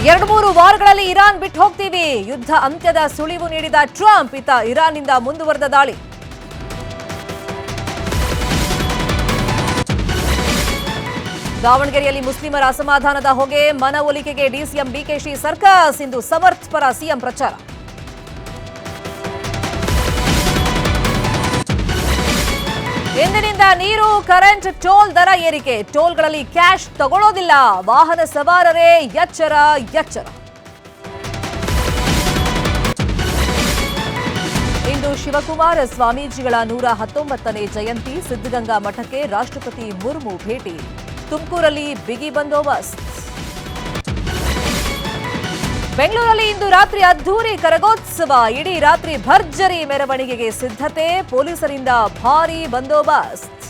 2-3 ವಾರಗಳಲ್ಲಿ ಇರಾನ್ ಬಿಟ್ಟು ಹೋಗ್ತೀವಿ. ಯುದ್ಧ ಅಂತ್ಯದ ಸುಳಿವು ನೀಡಿದ ಟ್ರಂಪ್. ಇತ್ತ ಇರಾನ್ನಿಂದ ಮುಂದುವರೆದ ದಾಳಿ. ದಾವಣಗೆರೆಯಲ್ಲಿ ಮುಸ್ಲಿಮರ ಅಸಮಾಧಾನದ ಹೊಗೆ, ಮನವೊಲಿಕೆಗೆ ಡಿಸಿಎಂ ಡಿಕೆಶಿ ಸರ್ಕಸ್. ಇಂದು ಸಮರ್ಥ್ ಪರ ಸಿಎಂ ಪ್ರಚಾರ. ಇಂದಿನಿಂದ ನೀರು, ಕರೆಂಟ್, ಟೋಲ್ ದರ ಏರಿಕೆ. ಟೋಲ್ಗಳಲ್ಲಿ ಕ್ಯಾಶ್ ತಗೊಳ್ಳೋದಿಲ್ಲ. ವಾಹನ ಸವಾರರೇ ಎಚ್ಚರ. ಇಂದು ಶಿವಕುಮಾರ ಸ್ವಾಮೀಜಿಗಳ 119ನೇ ಜಯಂತಿ. ಸಿದ್ಧಗಂಗಾ ಮಠಕ್ಕೆ ರಾಷ್ಟ್ರಪತಿ ಮುರ್ಮು ಭೇಟಿ. ತುಮಕೂರಲ್ಲಿ ಬಿಗಿ ಬಂದೋಬಸ್ತ್. ಬೆಂಗಳೂರಲ್ಲಿ ಇಂದು ರಾತ್ರಿ ಅದ್ಧೂರಿ ಕರಗೋತ್ಸವ. ಇಡೀ ರಾತ್ರಿ ಭರ್ಜರಿ ಮೆರವಣಿಗೆಗೆ ಸಿದ್ಧತೆ. ಪೊಲೀಸರಿಂದ ಭಾರೀ ಬಂದೋಬಸ್ತ್.